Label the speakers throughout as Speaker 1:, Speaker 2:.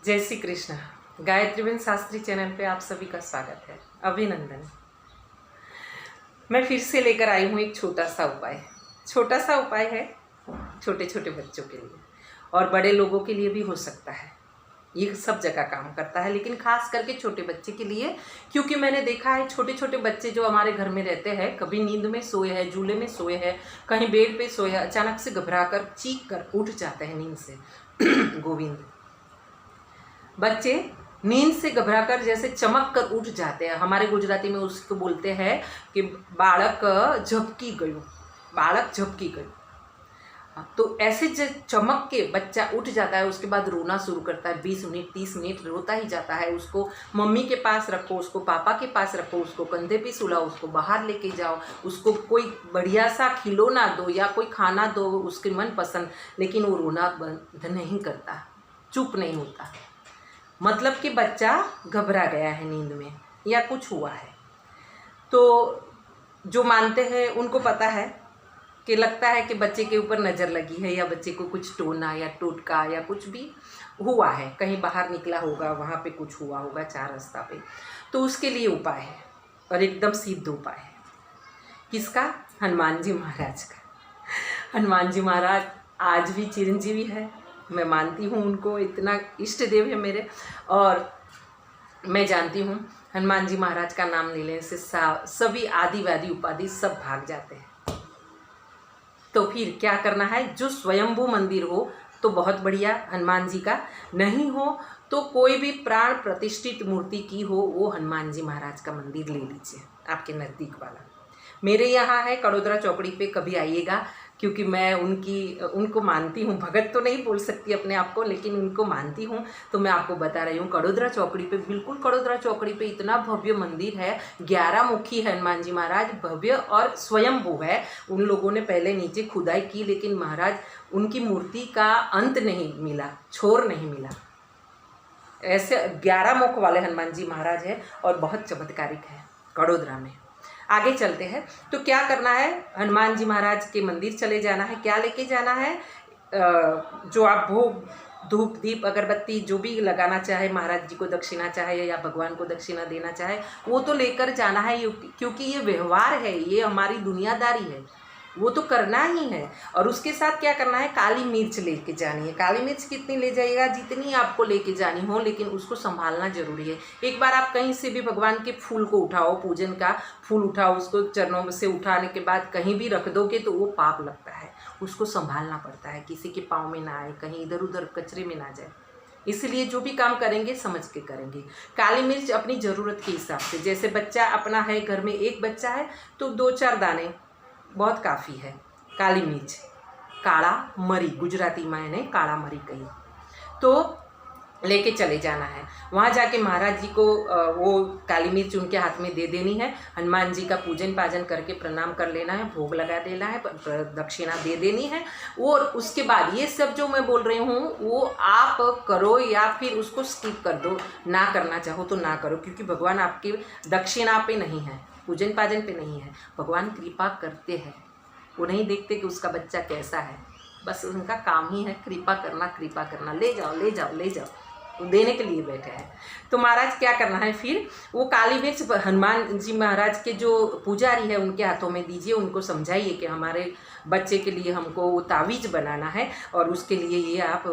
Speaker 1: जय श्री कृष्ण। गायत्रीबेन शास्त्री चैनल पे आप सभी का स्वागत है। अभिनंदन। मैं फिर से लेकर आई हूँ एक छोटा सा उपाय। छोटा सा उपाय है छोटे छोटे बच्चों के लिए और बड़े लोगों के लिए भी हो सकता है। ये सब जगह काम करता है, लेकिन खास करके छोटे बच्चे के लिए, क्योंकि मैंने देखा है छोटे छोटे बच्चे जो हमारे घर में रहते हैं, कभी नींद में सोए हैं, झूले में सोए हैं, कहीं बेड पे सोए हैं, अचानक से घबरा कर चीख कर उठ जाते हैं नींद से। गोविंद, बच्चे नींद से घबराकर जैसे चमक कर उठ जाते हैं। हमारे गुजराती में उसको बोलते हैं कि बालक झपकी गयो, बालक झपकी गयो। तो ऐसे चमक के बच्चा उठ जाता है, उसके बाद रोना शुरू करता है। 20 मिनट 30 मिनट रोता ही जाता है। उसको मम्मी के पास रखो, उसको पापा के पास रखो, उसको कंधे पे सुलाओ, उसको बाहर लेके जाओ, उसको कोई बढ़िया सा खिलौना दो या कोई खाना दो उसके मन पसंद, लेकिन वो रोना बंद नहीं करता, चुप नहीं होता। मतलब कि बच्चा घबरा गया है नींद में या कुछ हुआ है। तो जो मानते हैं उनको पता है कि लगता है कि बच्चे के ऊपर नज़र लगी है या बच्चे को कुछ टोना या टोटका या कुछ भी हुआ है, कहीं बाहर निकला होगा, वहाँ पे कुछ हुआ होगा चार रास्ता पे। तो उसके लिए उपाय है और एकदम सिद्ध उपाय है। किसका? हनुमान जी महाराज का। हनुमान जी महाराज आज भी चिरंजीवी है। मैं मानती हूँ उनको, इतना इष्ट देव है मेरे। और मैं जानती हूँ हनुमान जी महाराज का नाम लेने से सभी आदिवादी उपाधि सब भाग जाते हैं। तो फिर क्या करना है? जो स्वयंभू मंदिर हो तो बहुत बढ़िया, हनुमान जी का। नहीं हो तो कोई भी प्राण प्रतिष्ठित मूर्ति की हो, वो हनुमान जी महाराज का मंदिर ले लीजिए, आपके नज़दीक वाला। मेरे यहाँ है कड़ोदरा चौकड़ी पे, कभी आइएगा, क्योंकि मैं उनको मानती हूँ। भगत तो नहीं बोल सकती अपने आप को, लेकिन उनको मानती हूँ, तो मैं आपको बता रही हूँ। कड़ोदरा चौकड़ी पे, बिल्कुल कड़ोदरा चौकड़ी पे इतना भव्य मंदिर है। 11 मुखी है हनुमान जी महाराज, भव्य और स्वयंभू है। उन लोगों ने पहले नीचे खुदाई की, लेकिन महाराज उनकी मूर्ति का अंत नहीं मिला, छोर नहीं मिला। ऐसे 11 मुख वाले हनुमान जी महाराज है और बहुत चमत्कारिक है कड़ोदरा में। आगे चलते हैं। तो क्या करना है? हनुमान जी महाराज के मंदिर चले जाना है। क्या लेके जाना है? जो आप भोग, धूप, दीप, अगरबत्ती जो भी लगाना चाहे, महाराज जी को दक्षिणा चाहे या भगवान को दक्षिणा देना चाहे, वो तो लेकर जाना है, क्योंकि ये व्यवहार है, ये हमारी दुनियादारी है, वो तो करना ही है। और उसके साथ क्या करना है? काली मिर्च लेके जानी है। काली मिर्च कितनी ले जाइएगा? जितनी आपको लेके जानी हो, लेकिन उसको संभालना जरूरी है। एक बार आप कहीं से भी भगवान के फूल को उठाओ, पूजन का फूल उठाओ, उसको चरणों में से उठाने के बाद कहीं भी रख दोगे तो वो पाप लगता है। उसको संभालना पड़ता है, किसी के पाँव में ना आए, कहीं इधर उधर कचरे में ना जाए। इसलिए जो भी काम करेंगे समझ के करेंगे। काली मिर्च अपनी ज़रूरत के हिसाब से, जैसे बच्चा अपना है, घर में एक बच्चा है तो 2-4 दाने बहुत काफ़ी है काली मिर्च। काला मरी, गुजराती मैंने काला मरी कही, तो लेके चले जाना है। वहाँ जाके महाराज जी को वो काली मिर्च उनके हाथ में दे देनी है। हनुमान जी का पूजन पाजन करके प्रणाम कर लेना है, भोग लगा देना है, दक्षिणा दे देनी है। और उसके बाद ये सब जो मैं बोल रही हूँ वो आप करो या फिर उसको स्किप कर दो, ना करना चाहो तो ना करो, क्योंकि भगवान आपके दक्षिणा पे नहीं है, पूजन पाजन पे नहीं है। भगवान कृपा करते हैं, वो नहीं देखते कि उसका बच्चा कैसा है, बस उनका काम ही है कृपा करना, कृपा करना। ले जाओ ले जाओ ले जाओ, वो देने के लिए बैठे हैं। तो महाराज क्या करना है फिर? वो काली मिर्च हनुमान जी महाराज के जो पुजारी है उनके हाथों में दीजिए, उनको समझाइए कि हमारे बच्चे के लिए हमको वो तावीज़ बनाना है, और उसके लिए ये आप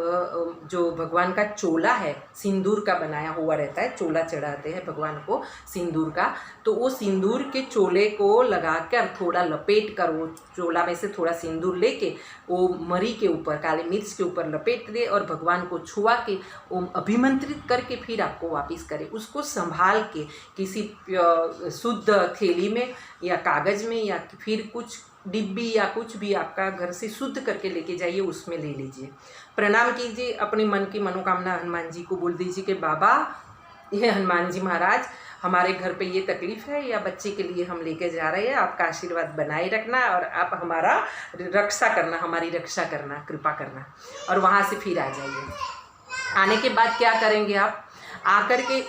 Speaker 1: जो भगवान का चोला है, सिंदूर का बनाया हुआ रहता है, चोला चढ़ाते हैं भगवान को सिंदूर का, तो वो सिंदूर के चोले को लगाकर थोड़ा लपेट कर, वो चोला में से थोड़ा सिंदूर लेके वो मरी के ऊपर, काली मिर्च के ऊपर लपेट दे और भगवान को छुआ के वो अभिमंत्रित करके फिर आपको वापस करे। उसको संभाल के किसी शुद्ध थैली में या कागज़ में या फिर कुछ डिब्बी या कुछ भी आपका घर से शुद्ध करके लेके जाइए, उसमें ले लीजिए। प्रणाम कीजिए, अपने मन की मनोकामना हनुमान जी को बोल दीजिए कि बाबा, ये हनुमान जी महाराज, हमारे घर पे ये तकलीफ़ है या बच्चे के लिए हम लेके जा रहे हैं, आपका आशीर्वाद बनाए रखना और आप हमारा रक्षा करना, हमारी रक्षा करना, कृपा करना। और वहाँ से फिर आ जाइए। आने के बाद क्या करेंगे आप? आकर के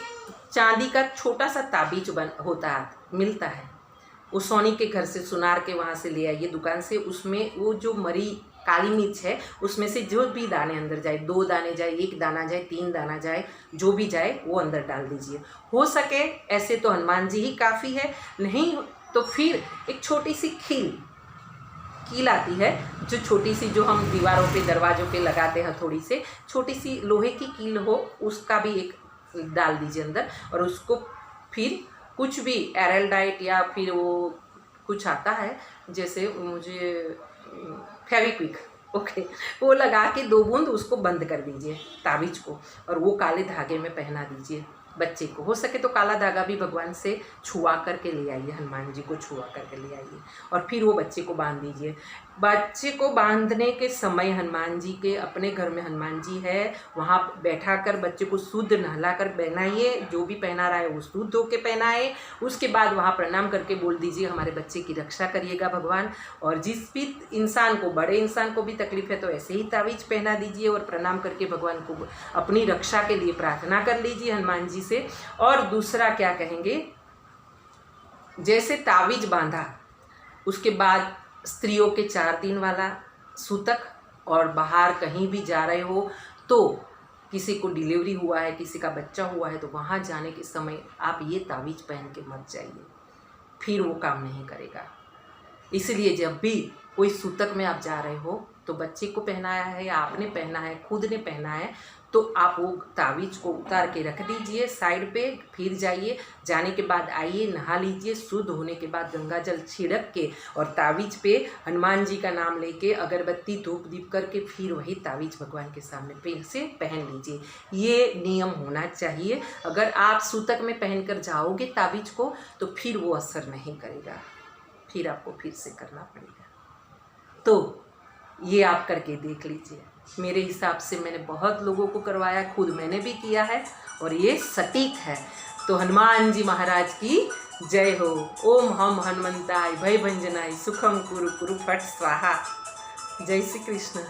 Speaker 1: चांदी का छोटा सा ताबीज होता है, मिलता है, वो सोनी के घर से, सुनार के वहाँ से ले आइए दुकान से। उसमें वो जो मरी काली मिर्च है उसमें से जो भी दाने अंदर जाए, 2 दाने जाए, 1 दाना जाए, 3 दाना जाए, जो भी जाए वो अंदर डाल दीजिए। हो सके ऐसे तो हनुमान जी ही काफ़ी है, नहीं तो फिर एक छोटी सी कील आती है, जो छोटी सी, जो हम दीवारों पे दरवाज़ों पे लगाते हैं, थोड़ी सी छोटी सी लोहे की कील हो, उसका भी एक डाल दीजिए अंदर। और उसको फिर कुछ भी एरल या फिर वो कुछ आता है, जैसे मुझे फेविक्विक, ओके, वो लगा के 2 बूंद उसको बंद कर दीजिए ताबीज़ को, और वो काले धागे में पहना दीजिए बच्चे को। हो सके तो काला धागा भी भगवान से छुआ करके ले आइए, हनुमान जी को छुआ करके ले आइए, और फिर वो बच्चे को बांध दीजिए। बच्चे को बांधने के समय हनुमान जी के अपने घर में हनुमान जी है, वहाँ बैठा कर बच्चे को शुद्ध नहला कर पहनाइए, जो भी पहना रहा है वो शुद्ध होकर पहनाए। उसके बाद वहाँ प्रणाम करके बोल दीजिए हमारे बच्चे की रक्षा करिएगा भगवान। और जिस भी इंसान को, बड़े इंसान को भी तकलीफ है तो ऐसे ही तावीज़ पहना दीजिए और प्रणाम करके भगवान को अपनी रक्षा के लिए प्रार्थना कर लीजिए हनुमान जी से। और दूसरा क्या कहेंगे, जैसे तावीज़ बांधा उसके बाद स्त्रियों के 4 दिन वाला सूतक, और बाहर कहीं भी जा रहे हो तो किसी को डिलीवरी हुआ है, किसी का बच्चा हुआ है, तो वहाँ जाने के समय आप ये तावीज़ पहन के मत जाइए, फिर वो काम नहीं करेगा। इसलिए जब भी कोई सूतक में आप जा रहे हो तो बच्चे को पहनाया है या आपने पहना है, खुद ने पहना है, तो आप वो तावीज़ को उतार के रख दीजिए साइड पे, फिर जाइए, जाने के बाद आइए, नहा लीजिए, शुद्ध होने के बाद गंगा जल छिड़क के और तावीज़ पे हनुमान जी का नाम लेके अगरबत्ती धूप दीप करके फिर वही तावीज़ भगवान के सामने फिर से पहन लीजिए। ये नियम होना चाहिए। अगर आप सूतक में पहनकर जाओगे तावीज़ को तो फिर वो असर नहीं करेगा, फिर आपको फिर से करना पड़ेगा। तो ये आप करके देख लीजिए। मेरे हिसाब से मैंने बहुत लोगों को करवाया, खुद मैंने भी किया है और ये सटीक है। तो हनुमान जी महाराज की जय हो। ओम हम हनुमंताय भय भंजनाय सुखम कुरु कुरु फट स्वाहा। जय श्री कृष्ण।